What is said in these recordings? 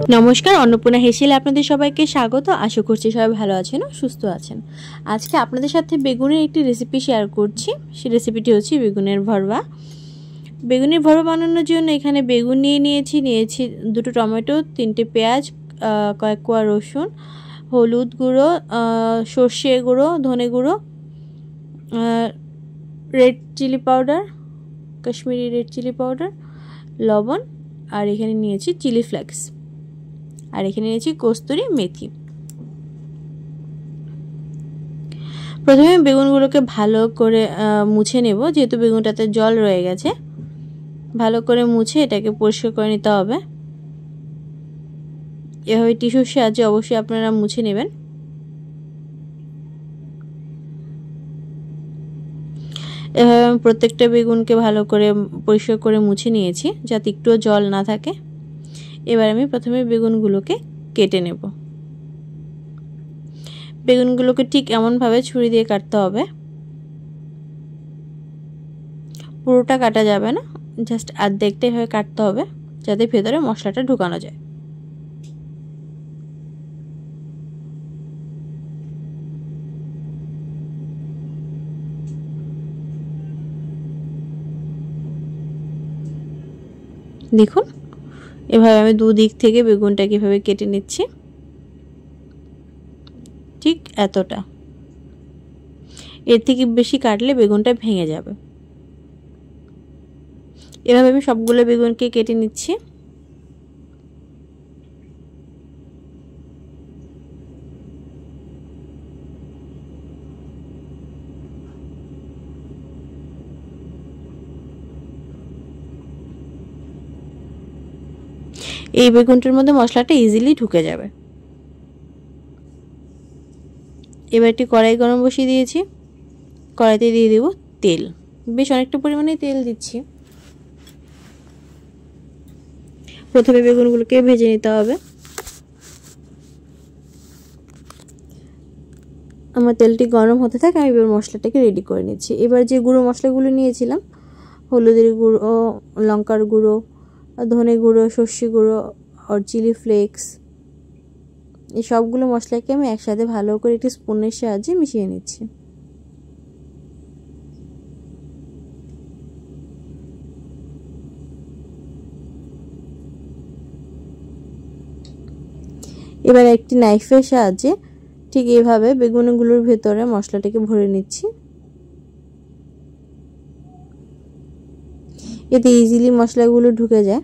নমস্কার, অন্নপূর্ণা হেসেলে আপনাদের সবাইকে স্বাগত। আশা করছি সবাই ভালো আছেন ও সুস্থ আছেন। আজকে আপনাদের সাথে বেগুনের একটি রেসিপি শেয়ার করছি। সেই রেসিপিটি হচ্ছে বেগুনের ভরবা। বেগুনের ভরবা বানানোর জন্য এখানে বেগুন নিয়েছি দুটো টমেটো, 3টে পেঁয়াজ, কয়েক কোয়া রসুন, হলুদ গুঁড়ো, সর্ষে গুঁড়ো, ধনে গুঁড়ো, red chilli powder, Kashmiri red chilli powder, লবণ, আর এখানে নিয়েছি চিলি ফ্লেক্স, আর এখানে নিয়েছি কস্তুরি মেথি। প্রথমে বেগুনগুলোকে ভালো করে মুছে নেব, যেহেতু বেগুনটাতে জল রয়ে গেছে। ভালো করে মুছে এটাকে পরিষ্কার করে নিতে হবে। এভাবে টিস্যুর সাহায্যে অবশ্যই আপনারা মুছে নেবেন। এভাবে আমি প্রত্যেকটা বেগুনকে ভালো করে পরিষ্কার করে মুছে নিয়েছি, যাতে একটুও জল না থাকে। এবার আমি প্রথমে বেগুনগুলোকে কেটে নেব। বেগুনগুলোকে ঠিক এমনভাবে ছুরি দিয়ে কাটতে হবে। পুরোটা কাটা যাবে না, জাস্ট অর্ধেকটা এভাবে কাটতে হবে, যাতে ভেতরে মশলাটা ঢুকানো যায়। দেখুন, এভাবে আমি দুদিক থেকে বেগুনটাকে এভাবে কেটে নিচ্ছি, ঠিক এতটা। এর থেকে বেশি কাটলে বেগুনটা ভেঙে যাবে। এভাবে আমি সবগুলো বেগুনকে কেটে নিচ্ছি। এই বেগুনটার মধ্যে মশলাটা ইজিলি ঢুকে যাবে। এবার একটি কড়াই গরম বসিয়ে দিয়েছি। কড়াইতে দিয়ে দেব তেল। বেশ অনেকটা পরিমাণে তেল দিচ্ছি। প্রথমে বেগুনগুলোকে ভেজে নিতে হবে। আমার তেলটি গরম হতে থাকে, আমি এবার মশলাটাকে রেডি করে নিচ্ছি। এবার যে গুঁড়ো মশলাগুলো নিয়েছিলাম, হলুদের গুঁড়ো, লঙ্কার গুঁড়ো, ধনে গুঁড়ো, সর্ষে গুঁড়ো আর চিলি ফ্লেক্স, এই সবগুলো মশলাকে আমি একসাথে ভালো করে একটি স্পুনের সাহায্যে মিশিয়ে নিচ্ছি। এবার একটি নাইফের সাহায্যে ঠিক এইভাবে বেগুনগুলোর ভেতরে মশলাটাকে ভরে নিচ্ছি। এতে ইজিলি মশলাগুলো ঢুকে যায়।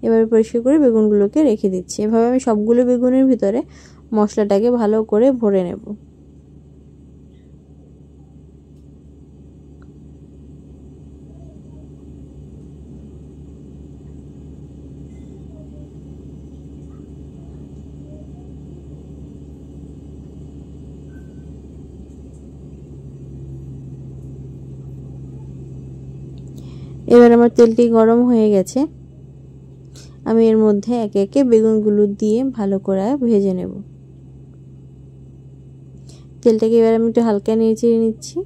এবার পরিষ্কার করে বেগুনগুলোকে রেখে দিচ্ছি। এভাবে আমি সবগুলো বেগুনের ভিতরে মশলাটাকে ভালো করে ভরে নেব। এবার আমার তেলটি গরম হয়ে গেছে। আমি এর মধ্যে একে একে বেগুনগুলো দিয়ে ভালো করে ভেজে নেব। তেলটাকে এবার আমি একটু হালকা নেড়ে নিচ্ছি।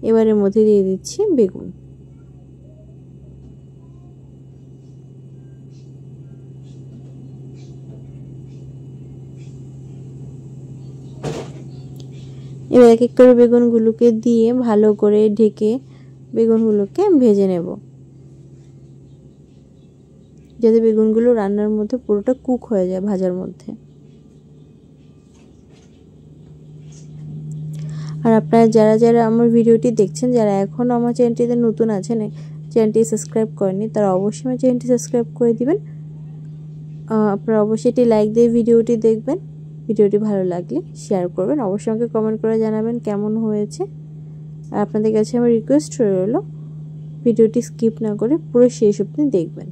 এবার এর মধ্যে দিয়ে দিচ্ছি বেগুন। এবার এক এক করে বেগুনগুলোকে দিয়ে ভালো করে ঢেকে বেগুনগুলোকে ভেজে নেব, যাতে বেগুনগুলো রান্নার মধ্যে পুরোটা কুক হয়ে যায় ভাজার মধ্যে। আর আপনারা যারা যারা আমার ভিডিওটি দেখছেন, যারা এখনও আমার চ্যানেলটিতে নতুন আছেন, চ্যানেলটি সাবস্ক্রাইব করেননি, তারা অবশ্যই আমার চ্যানেলটি সাবস্ক্রাইব করে দিবেন। আপনারা অবশ্যই এটি লাইক দিয়ে ভিডিওটি দেখবেন। ভিডিওটি ভালো লাগলে শেয়ার করবেন। অবশ্যই আমাকে কমেন্ট করে জানাবেন কেমন হয়েছে। আর আপনাদের কাছে আমার রিকোয়েস্ট রইল, ভিডিওটি স্কিপ না করে পুরো শেষ অবধি দেখবেন।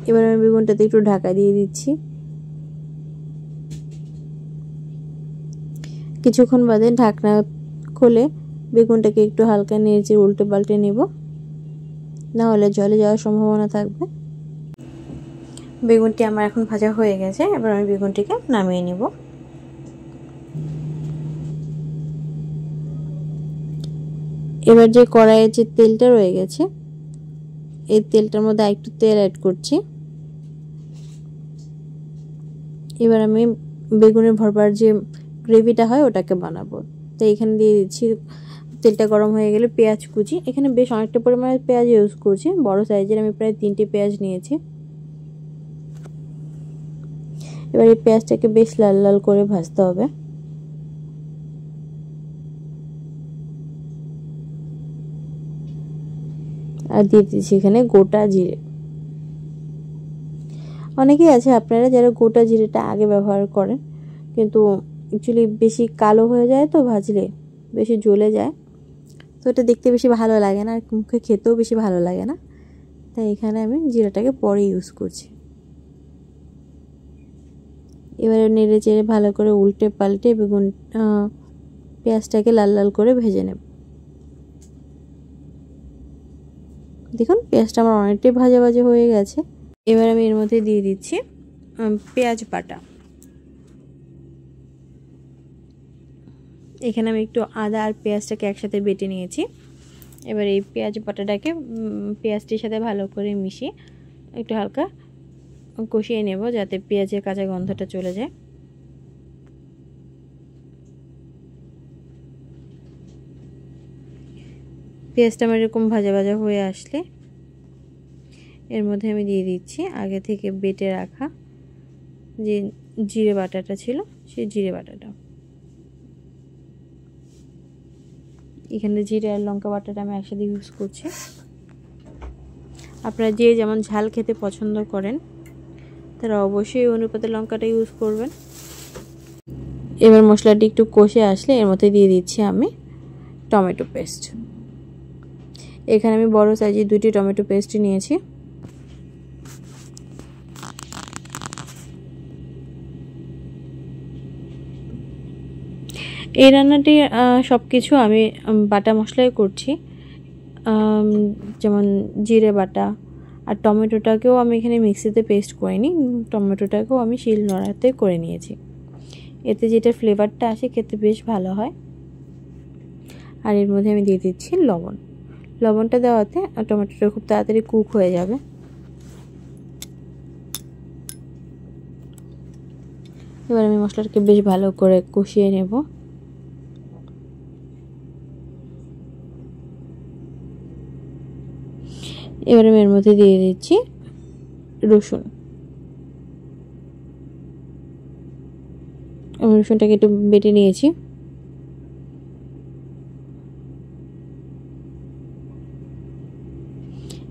এবার আমি বেগুনটাতে একটু ঢাকা দিয়ে দিচ্ছি। কিছুক্ষণ বাদে ঢাকনা খুলে বেগুনটাকে একটু হালকা নেড়ে উল্টে পাল্টে নেব, না হলে জলে যাওয়ার সম্ভাবনা থাকবে। বেগুনটি আমার এখন ভাজা হয়ে গেছে। এবার আমি বেগুনটিকে নামিয়ে নেব। এবার যে কড়াইয়ে যে তেলটা রয়ে গেছে এই তেলটার মধ্যে একটু তেল অ্যাড করছি। এবার আমি বেগুনের ভরবার যে গ্রেভিটা হয় ওটাকে বানাবো। তো এখানে দিয়ে দিচ্ছি, তেলটা গরম হয়ে গেলে পেঁয়াজ কুচি। এখানে বেশ অনেকটা পরিমাণে পেঁয়াজ ইউজ করছি, বড় সাইজের আমি প্রায় 3টে পেঁয়াজ নিয়েছি। এবার এই পেঁয়াজটাকে বেশ লাল লাল করে ভাজতে হবে। আর দিয়ে দিচ্ছি এখানে গোটা জিরে। অনেকেই আছে আপনারা যারা গোটা জিরেটা আগে ব্যবহার করেন, কিন্তু অ্যাকচুয়ালি বেশি কালো হয়ে যায়, তো ভাজলে বেশি জ্বলে যায়, তো এটা দেখতে বেশি ভালো লাগে না আর মুখে খেতেও বেশি ভালো লাগে না। তাই এখানে আমি জিরাটাকে পরে ইউজ করছি। এবারে নেড়ে চেড়ে ভালো করে উল্টে পাল্টে পেঁয়াজটাকে লাল লাল করে ভেজে নেব। দেখুন পেঁয়াজটা আমার অনেকটাই ভাজা ভাজা হয়ে গেছে। এবার আমি এর মধ্যে দিয়ে দিচ্ছি পেঁয়াজ বাটা। এখানে আমি একটু আদা আর পেঁয়াজটাকে একসাথে বেটে নিয়েছি। এবার এই পেঁয়াজ বাটাটাকে পেঁয়াজটির সাথে ভালো করে মিশিয়ে একটু হালকা কষিয়ে নেব, যাতে পেঁয়াজের কাঁচা গন্ধটা চলে যায়। পেঁয়াজটা আমার এরকম ভাজা ভাজা হয়ে আসলে এর মধ্যে আমি দিয়ে দিচ্ছি আগে থেকে বেটে রাখা যে জিরে বাটাটা ছিল, সেই জিরে বাটাটা। এখানে জিরে আর লঙ্কা বাটাটা আমি একসাথে ইউজ করছি। আপনারা যে যেমন ঝাল খেতে পছন্দ করেন তারা অবশ্যই অনুপাতে লঙ্কাটা ইউজ করবেন। এবার মশলাটি একটু কষে আসলে এর মধ্যে দিয়ে দিচ্ছি আমি টমেটো পেস্ট। এখানে আমি বড় সাইজের 2টি টমেটো পেস্ট নিয়েছি। এই রান্নাটি সব কিছু আমি বাটা মশলাই করছি, যেমন জিরে বাটা আর টমেটোটাকেও আমি এখানে মিক্সিতে পেস্ট করিনি, টমেটোটাকেও আমি শিল নোড়াতে করে নিয়েছি। এতে যেটা ফ্লেভারটা আসে খেতে বেশ ভালো হয়। আর এর মধ্যে আমি দিয়ে দিচ্ছি লবণ। লবণটা দেওয়াতে টমেটোটা খুব তাড়াতাড়ি কুক হয়ে যাবে। এবার আমি মশলাটাকে বেশ ভালো করে কষিয়ে নেব। এবার আমি এর মধ্যে দিয়ে দিচ্ছি রসুন। আমি রসুনটাকে একটু বেটে নিয়েছি।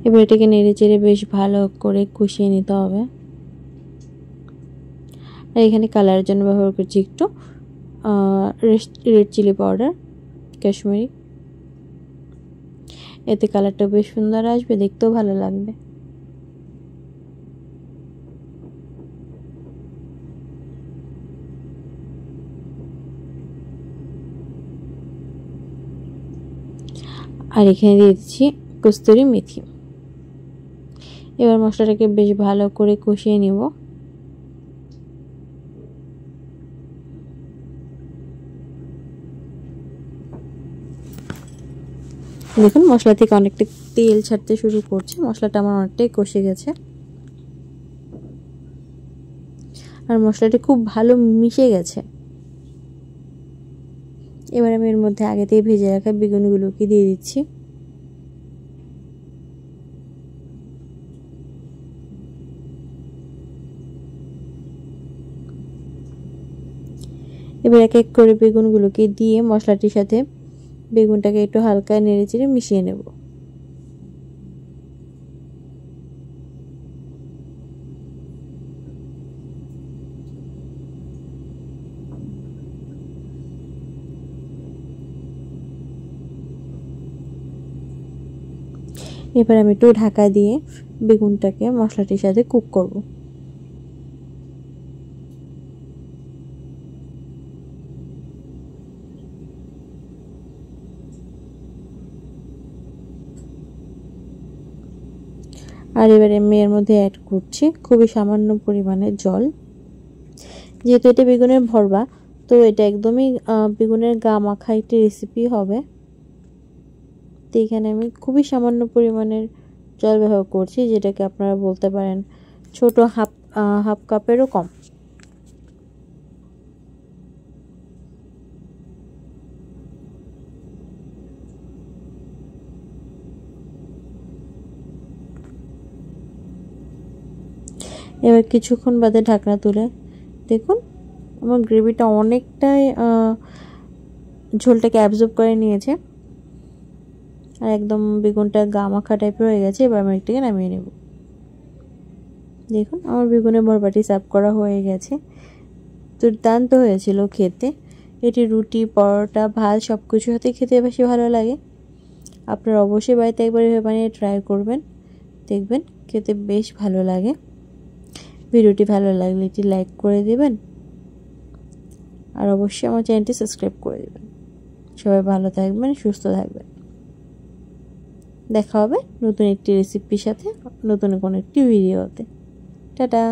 এবার এটাকে নেড়ে চেড়ে বেশ ভালো করে কষিয়ে নিতে হবে। আর এখানে কালারের জন্য ব্যবহার করছি একটু রেড চিলি পাউডার, কাশ্মীরি। এতে কালারটা বেশ সুন্দর আসবে, দেখতেও ভালো লাগবে। আর এখানে দিয়ে দিচ্ছি কস্তুরি মেথি। এবার মশলাটাকে বেশ ভালো করে কষিয়ে নিব। দেখুন মশলা থেকে অনেকটা তেল ছাড়তে শুরু করছে, মশলাটা আমার অনেকটাই কষে গেছে আর মশলাটা খুব ভালো মিশে গেছে। এবার আমি এর মধ্যে আগে থেকে ভেজে রাখা বেগুনগুলোকে দিয়ে দিচ্ছি। এবার এক এক করে বেগুনগুলোকে দিয়ে মশলাটির সাথে বেগুনটাকে একটু হালকা নেড়েচেড়ে মিশিয়ে নেব। এবার আমি একটু ঢাকা দিয়ে বেগুনটাকে মশলাটির সাথে কুক করব। আর এবারে আমি এর মধ্যে অ্যাড করছি খুবই সামান্য পরিমাণে জল। যেহেতু এটা বেগুনের ভরবা, তো এটা একদমই বেগুনের গা মাখা একটি রেসিপি হবে। তো এখানে আমি খুবই সামান্য পরিমাণের জল ব্যবহার করছি, যেটাকে আপনারা বলতে পারেন ছোট হাফ কাপেরও কম। এবার কিছুক্ষণ বাদে ঢাকনা তুলে দেখুন আমার গ্রেভিটা অনেকটাই ঝোলটাকে অ্যাবজর্ব করে নিয়েছে আর একদম বেগুনটা গামাখা টাইপের হয়ে গেছে। এবার আমি এটাকে নামিয়ে নেব। দেখুন আমার বেগুনের ভরবাটি সার্ভ করা হয়ে গেছে। দুর্দান্ত হয়েছিল খেতে। এটি রুটি, পরোটা, ভাত সব কিছুর সাথে খেতে বেশি ভালো লাগে। আপনারা অবশ্যই বাড়িতে একবার এভাবে বানিয়ে ট্রাই করবেন, দেখবেন খেতে বেশ ভালো লাগে। ভিডিওটি ভালো লাগলে এটি লাইক করে দিবেন আর অবশ্যই আমার চ্যানেলটি সাবস্ক্রাইব করে দিবেন। সবাই ভালো থাকবেন, সুস্থ থাকবেন। দেখা হবে নতুন একটি রেসিপির সাথে, নতুন কোনো একটি ভিডিওতে। টাটা।